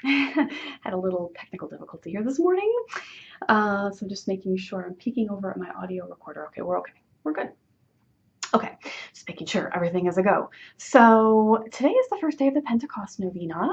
Had a little technical difficulty here this morning. So just making sure I'm peeking over at my audio recorder. Okay, we're okay. We're good. Okay, just making sure everything is a go. So today is the first day of the Pentecost novena.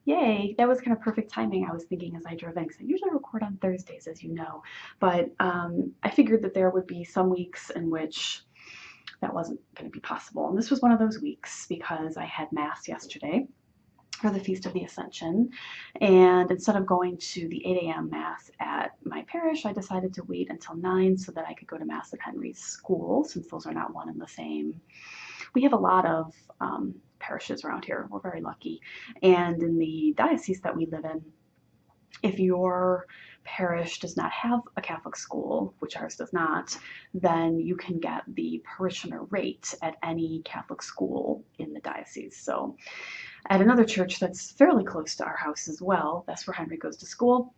Yay, that was kind of perfect timing, I was thinking as I drove in, because I usually record on Thursdays, as you know. But I figured that there would be some weeks in which that wasn't going to be possible. And this was one of those weeks because I had Mass yesterday for the Feast of the Ascension. And instead of going to the 8 a.m. Mass at my parish, I decided to wait until 9 so that I could go to Mass at Henry's school, since those are not one and the same. We have a lot of parishes around here. We're very lucky. And in the diocese that we live in, if your parish does not have a Catholic school, which ours does not, then you can get the parishioner rate at any Catholic school in the diocese. So at another church that's fairly close to our house as well, that's where Henry goes to school,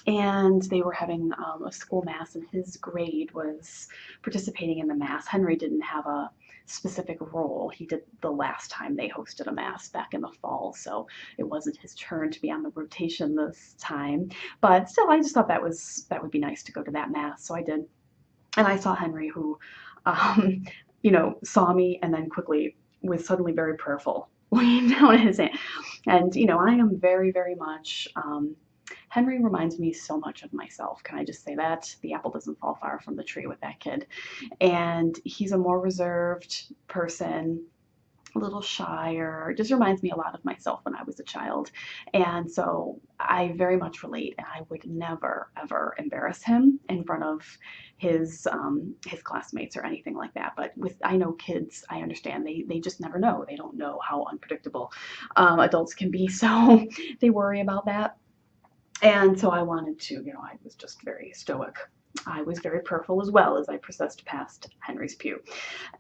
and they were having a school mass, and his grade was participating in the mass. Henry didn't have a specific role. He did the last time they hosted a mass back in the fall, so it wasn't his turn to be on the rotation this time. But still, I just thought that would be nice to go to that mass, so I did. And I saw Henry, who, saw me and then quickly was suddenly very prayerful, laying down his hand. And I am very, very much. Henry reminds me so much of myself. Can I just say that? The apple doesn't fall far from the tree with that kid. And he's a more reserved person, a little shyer. Just reminds me a lot of myself when I was a child. And so I very much relate, and I would never, ever embarrass him in front of his classmates or anything like that. But I know kids, I understand, they just never know. They don't know how unpredictable adults can be. So they worry about that. And so I wanted to, I was just very stoic. I was very prayerful as well as I processed past Henry's pew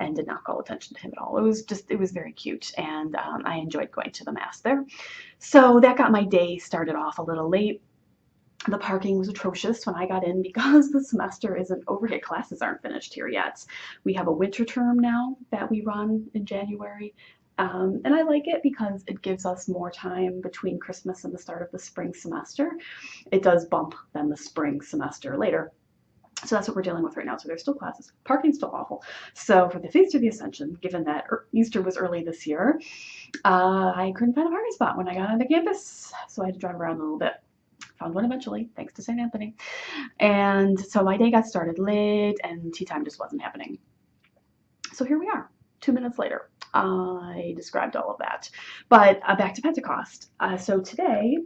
and did not call attention to him at all. It was very cute, and I enjoyed going to the Mass there. So that got my day started off a little late. The parking was atrocious when I got in because the semester isn't over yet. Classes aren't finished here yet. We have a winter term now that we run in January. And I like it because it gives us more time between Christmas and the start of the spring semester. It does bump then the spring semester later. So that's what we're dealing with right now. So there's still classes. Parking's still awful. So for the Feast of the Ascension, given that Easter was early this year, I couldn't find a parking spot when I got onto campus. So I had to drive around a little bit. Found one eventually, thanks to St. Anthony. And so my day got started late, and tea time just wasn't happening. So here we are, 2 minutes later. I described all of that. But back to Pentecost. So today,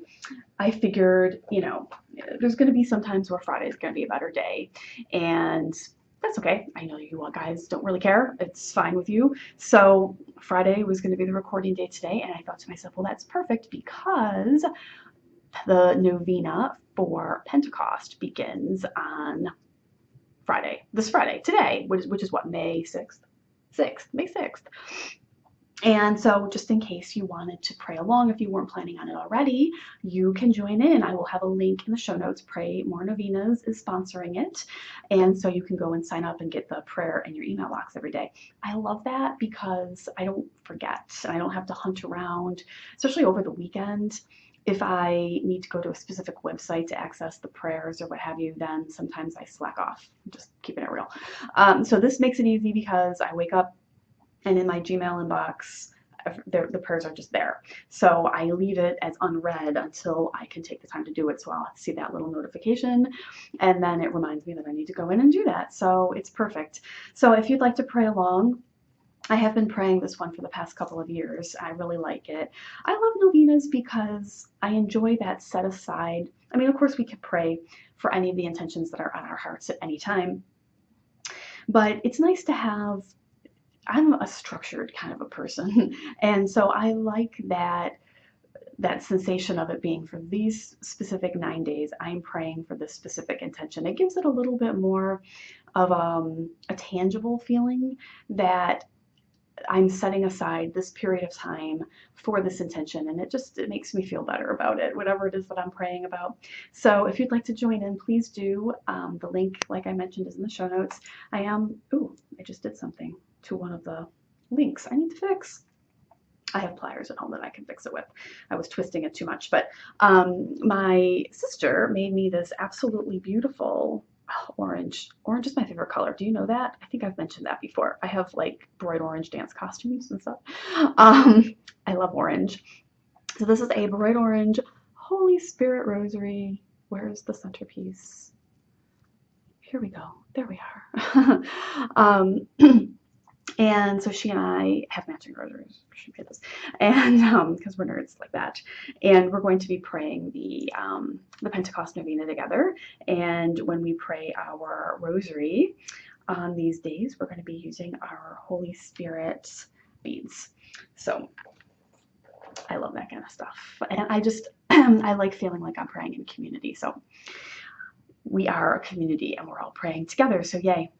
I figured, there's going to be some times where Friday is going to be a better day. And that's okay. I know you guys don't really care. It's fine with you. So Friday was going to be the recording day today. And I thought to myself, well, that's perfect because the novena for Pentecost begins on Friday, this Friday, today, which is what, May 6th? May 6th. And so just in case you wanted to pray along, if you weren't planning on it already, you can join in. I will have a link in the show notes. Pray More Novenas is sponsoring it. And so you can go and sign up and get the prayer in your email box every day. I love that because I don't forget, and I don't have to hunt around, especially over the weekend. If I need to go to a specific website to access the prayers or what have you, then sometimes I slack off, just keeping it real. So this makes it easy because I wake up and in my Gmail inbox, the prayers are just there. So I leave it as unread until I can take the time to do it. So I'll see that little notification, and then it reminds me that I need to go in and do that. So it's perfect. So if you'd like to pray along, I have been praying this one for the past couple of years. I really like it. I love novenas because I enjoy that set aside. I mean, of course, we could pray for any of the intentions that are on our hearts at any time, but it's nice to have. I'm a structured kind of a person, and so I like that sensation of it being for these specific 9 days. I'm praying for this specific intention. It gives it a little bit more of a tangible feeling that I'm setting aside this period of time for this intention, and it makes me feel better about it, whatever it is that I'm praying about. So if you'd like to join in, please do. The link, like I mentioned, is in the show notes. I just did something to one of the links I need to fix. I have pliers at home that I can fix it with. I was twisting it too much. But my sister made me this absolutely beautiful orange. Orange is my favorite color. Do you know that? I think I've mentioned that before. I have like bright orange dance costumes and stuff. I love orange. So this is a bright orange Holy Spirit rosary. Where's the centerpiece? Here we go. There we are. And so she and I have matching rosaries. She made this, and because we're nerds like that, and we're going to be praying the Pentecost novena together. And when we pray our rosary on these days, we're going to be using our Holy Spirit beads. So I love that kind of stuff, and I just I like feeling like I'm praying in community. So we are a community, and we're all praying together. So yay.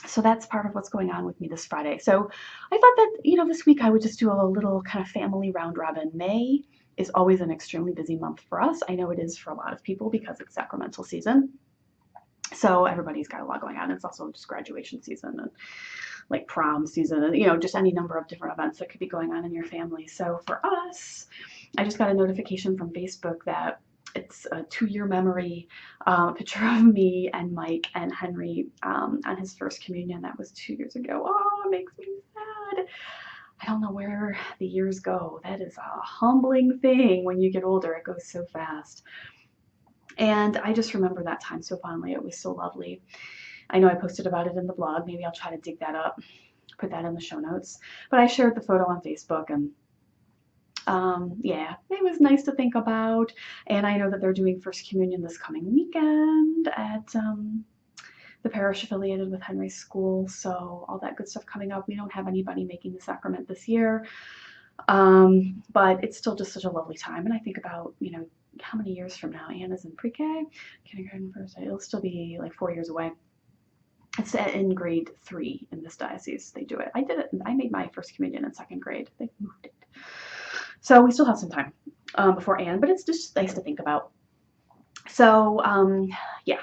So that's part of what's going on with me this Friday. So I thought that, this week I would just do a little kind of family round robin. May is always an extremely busy month for us. I know it is for a lot of people because it's sacramental season. So everybody's got a lot going on. It's also just graduation season and like prom season and, just any number of different events that could be going on in your family. So for us, I just got a notification from Facebook that it's a 2-year memory picture of me and Mike and Henry on his first communion. That was 2 years ago. Oh, it makes me sad. I don't know where the years go. That is a humbling thing when you get older. It goes so fast. And I just remember that time so fondly. It was so lovely. I know I posted about it in the blog. Maybe I'll try to dig that up, put that in the show notes. But I shared the photo on Facebook, and yeah, it was nice to think about. And I know that they're doing First Communion this coming weekend at the parish affiliated with Henry's school. So all that good stuff coming up. We don't have anybody making the sacrament this year, but it's still just such a lovely time. And I think about, how many years from now Anna's in pre-K, kindergarten, first, it'll still be like 4 years away. It's in grade 3 in this diocese. They do it. I did it. I made my first communion in 2nd grade. They moved it. So we still have some time before Anne, but it's just nice to think about. So yeah,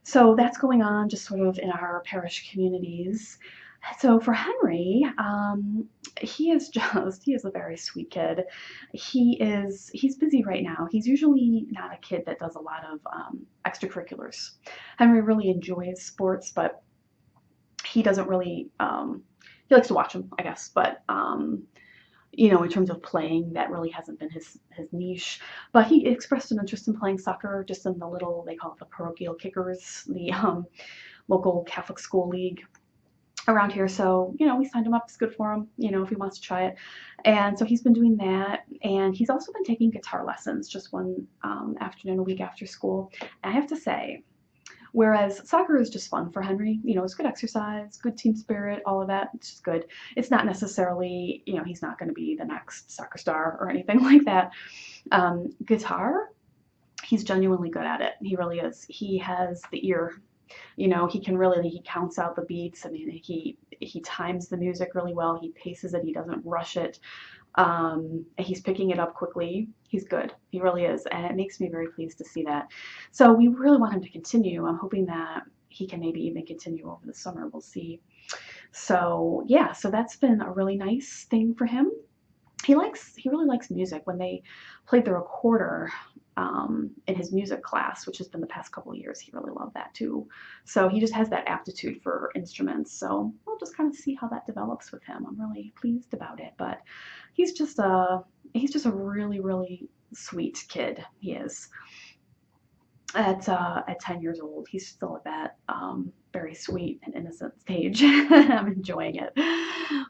so that's going on just sort of in our parish communities. So for Henry, he is a very sweet kid. He's busy right now. He's usually not a kid that does a lot of extracurriculars. Henry really enjoys sports, but he doesn't really, he likes to watch them, I guess, but in terms of playing, that really hasn't been his niche. But he expressed an interest in playing soccer just in the little, they call it the parochial kickers, the local Catholic school league around here. So, we signed him up. It's good for him, if he wants to try it. And so he's been doing that. And he's also been taking guitar lessons just one afternoon a week after school. And I have to say, whereas soccer is just fun for Henry, it's good exercise, good team spirit, all of that. It's just good. It's not necessarily, he's not going to be the next soccer star or anything like that. Guitar, he's genuinely good at it. He really is. He has the ear. He counts out the beats. I mean, he times the music really well. He paces it. He doesn't rush it. He's picking it up quickly. He's good. He really is. And it makes me very pleased to see that. So we really want him to continue. I'm hoping that he can maybe even continue over the summer. We'll see. So yeah, so that's been a really nice thing for him. He really likes music. When they played the recorder in his music class, which has been the past couple of years, he really loved that too. So he just has that aptitude for instruments. So we'll just kind of see how that develops with him. I'm really pleased about it. But he's just a really, really sweet kid. He is. At 10 years old, he's still at that very sweet and innocent stage. I'm enjoying it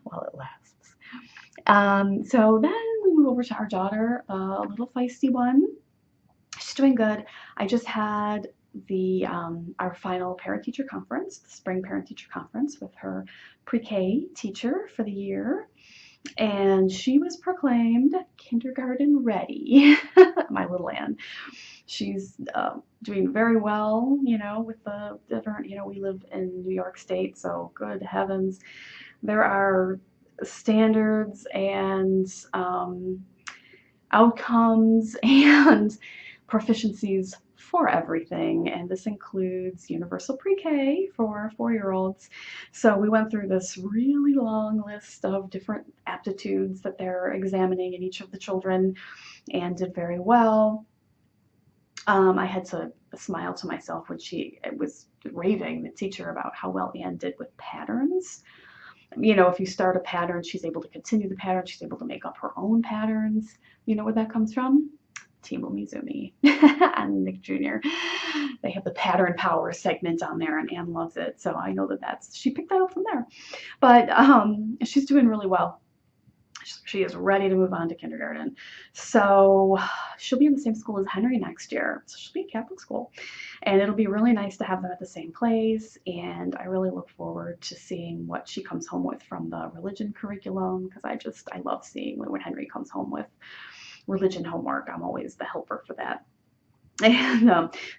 while it lasts. So then we move over to our daughter, a little feisty one. She's doing good. I just had our final parent-teacher conference, the spring parent-teacher conference with her pre-K teacher for the year. And she was proclaimed kindergarten ready, my little Anne. She's doing very well, with the different, we live in New York State, so good heavens. There are standards and outcomes and proficiencies for everything, and this includes universal pre-K for 4-year-olds. So we went through this really long list of different aptitudes that they're examining in each of the children, and did very well. I had to smile to myself when she was raving, the teacher, about how well Anne did with patterns. If you start a pattern, she's able to continue the pattern. She's able to make up her own patterns. You know where that comes from? Timo Mizumi and Nick Jr. They have the pattern power segment on there, and Anne loves it. So I know she picked that up from there. But she's doing really well. She is ready to move on to kindergarten. So she'll be in the same school as Henry next year. So she'll be at Catholic school. And it'll be really nice to have them at the same place. And I really look forward to seeing what she comes home with from the religion curriculum, because I love seeing when Henry comes home with religion homework. I'm always the helper for that. And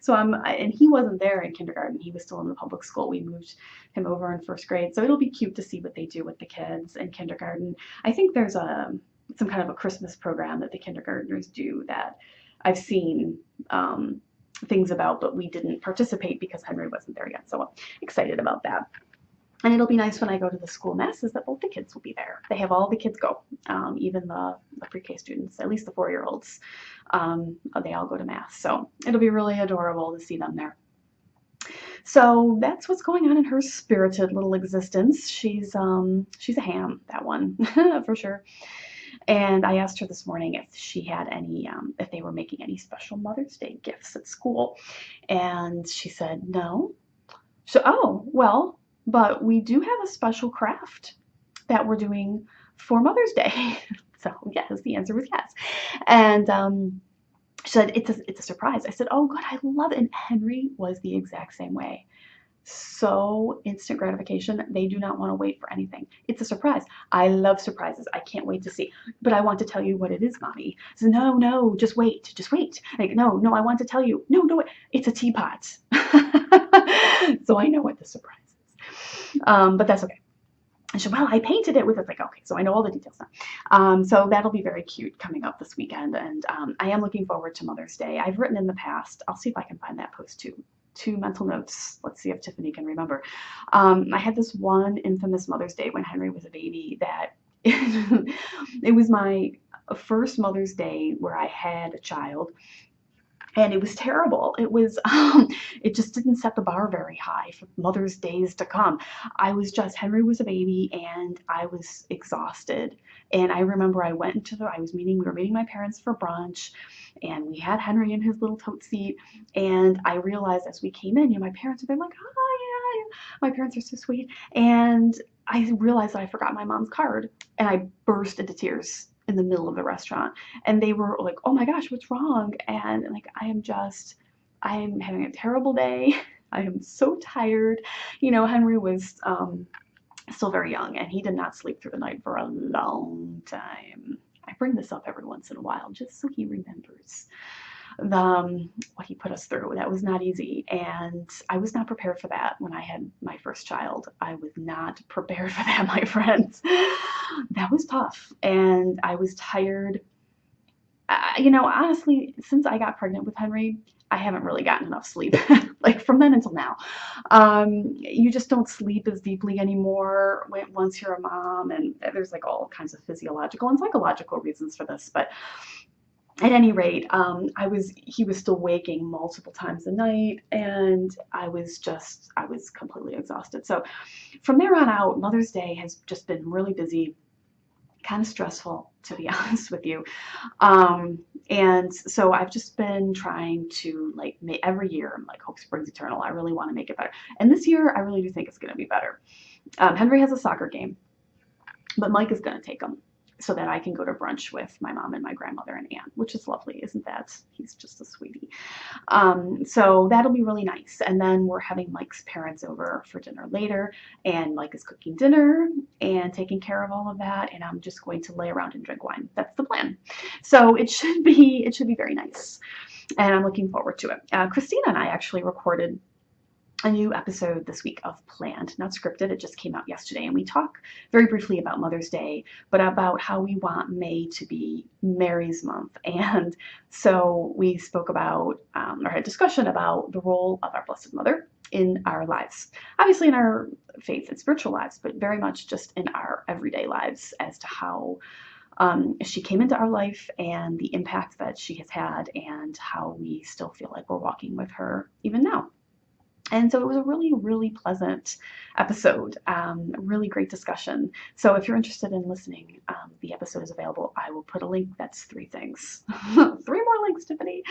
and he wasn't there in kindergarten. He was still in the public school. We moved him over in first grade. So it'll be cute to see what they do with the kids in kindergarten. I think there's some kind of a Christmas program that the kindergartners do that I've seen things about, but we didn't participate because Henry wasn't there yet. So I'm excited about that. And it'll be nice when I go to the school masses that both the kids will be there. They have all the kids go, even the pre-K students, at least the 4-year-olds. They all go to mass. So it'll be really adorable to see them there. So that's what's going on in her spirited little existence. She's a ham, that one, for sure. And I asked her this morning if she had any, if they were making any special Mother's Day gifts at school. And she said no. So, oh, well, but we do have a special craft that we're doing for Mother's Day. So yes, the answer was yes. And she said, it's a surprise. I said, oh, good, I love it. And Henry was the exact same way. So instant gratification. They do not want to wait for anything. It's a surprise. I love surprises. I can't wait to see. But I want to tell you what it is, Mommy. So no, just wait. Like, no, I want to tell you. No, it's a teapot. So I know what the surprise is. But that's okay. And she said, well, I painted it with it. Like, okay, so I know all the details now. So that'll be very cute coming up this weekend. And I am looking forward to Mother's Day. I've written in the past. I'll see if I can find that post too. 2 mental notes. Let's see if Tiffany can remember. I had this one infamous Mother's Day when Henry was a baby that it was my first Mother's Day where I had a child. And it was terrible. It was, it just didn't set the bar very high for Mother's Days to come. Henry was a baby and I was exhausted. And I remember we were meeting my parents for brunch, and we had Henry in his little tote seat. And I realized as we came in, my parents were like, oh yeah, my parents are so sweet. And I realized that I forgot my mom's card, and I burst into tears in the middle of the restaurant. And they were like, oh my gosh, what's wrong? And like, I am having a terrible day. I am so tired. Henry was still very young, and he did not sleep through the night for a long time. I bring this up every once in a while just so he remembers what he put us through. That was not easy, and I was not prepared for that when I had my first child. I was not prepared for that, my friends. That was tough, and I was tired. Honestly, since I got pregnant with Henry, I haven't really gotten enough sleep, like from then until now. You just don't sleep as deeply anymore once you're a mom, and there's like all kinds of physiological and psychological reasons for this, but at any rate, he was still waking multiple times a night, and I was completely exhausted. So from there on out, Mother's Day has just been really busy, kind of stressful, to be honest with you. And so I've just been trying to every year, I'm like, hope springs eternal. I really want to make it better. And this year, I really do think it's going to be better. Henry has a soccer game, but Mike is going to take him so that I can go to brunch with my mom and my grandmother and aunt, which is lovely, isn't that? He's just a sweetie. So that'll be really nice. And then we're having Mike's parents over for dinner later, and Mike is cooking dinner and taking care of all of that, and I'm just going to lay around and drink wine. That's the plan. So it should be very nice, and I'm looking forward to it. Christina and I actually recorded a new episode this week of Planned, not scripted. It just came out yesterday, and we talk very briefly about Mother's Day, but about how we want May to be Mary's month. And so we spoke about, or had a discussion about the role of our Blessed Mother in our lives, obviously in our faith and spiritual lives, but very much just in our everyday lives, as to how she came into our life and the impact that she has had, and how we still feel like we're walking with her even now. And so it was a really, really pleasant episode, really great discussion. So if you're interested in listening, the episode is available. I will put a link. That's 3 things. 3 more links, Tiffany,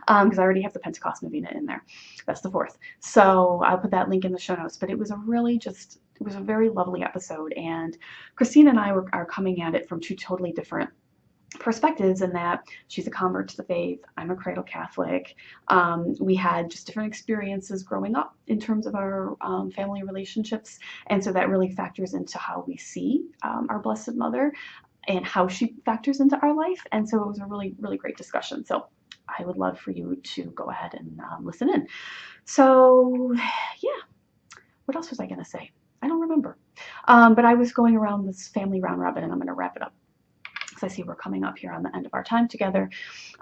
because I already have the Pentecost Novena in there. That's the 4th. So I'll put that link in the show notes. But it was it was a very lovely episode. And Christine and I are coming at it from 2 totally different perspectives, in that she's a convert to the faith, I'm a cradle Catholic. We had just different experiences growing up in terms of our family relationships, and so that really factors into how we see our Blessed Mother and how she factors into our life. And so it was a really, really great discussion. So I would love for you to go ahead and listen in. So yeah, what else was I going to say? I don't remember. But I was going around this family round robin, and I'm going to wrap it up. I see we're coming up here on the end of our time together.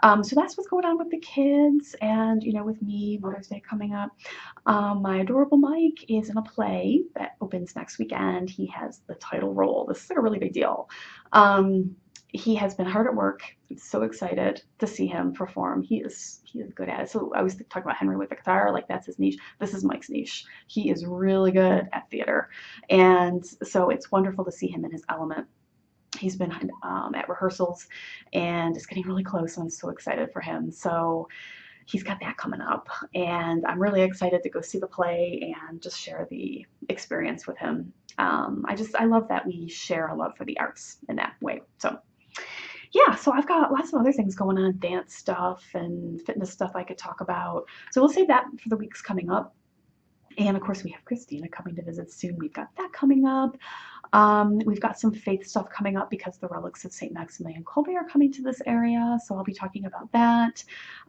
So that's what's going on with the kids, and with me, Mother's Day coming up. My adorable Mike is in a play that opens next weekend. He has the title role. This is like a really big deal. He has been hard at work. I'm so excited to see him perform. He is good at it. So I was talking about Henry with the guitar, like that's his niche. This is Mike's niche. He is really good at theater, and so it's wonderful to see him in his element. He's been at rehearsals, and it's getting really close, and I'm so excited for him. So he's got that coming up, and I'm really excited to go see the play and just share the experience with him. I love that we share a love for the arts in that way. So yeah, so I've got lots of other things going on, dance stuff and fitness stuff I could talk about. So we'll save that for the weeks coming up. And of course, we have Christina coming to visit soon. We've got that coming up. We've got some faith stuff coming up because the relics of St. Maximilian Kolbe are coming to this area, so I'll be talking about that.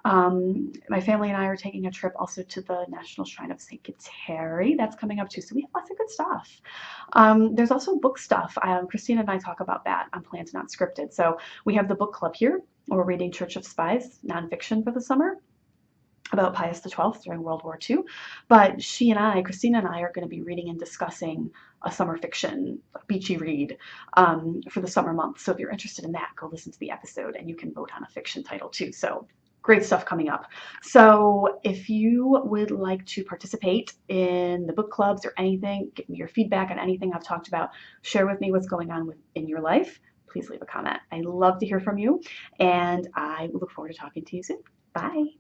My family and I are taking a trip also to the National Shrine of St. Kateri. That's coming up too, so we have lots of good stuff. There's also book stuff. Christina and I talk about that on Planned Not Scripted. So we have the book club here. We're reading Church of Spies, nonfiction for the summer, about Pius XII during World War II. But Christina and I, are going to be reading and discussing a summer fiction, beachy read, for the summer months. So if you're interested in that, go listen to the episode, and you can vote on a fiction title too. So great stuff coming up. So if you would like to participate in the book clubs or anything, give me your feedback on anything I've talked about, share with me what's going on in your life, please leave a comment. I love to hear from you, and I look forward to talking to you soon. Bye.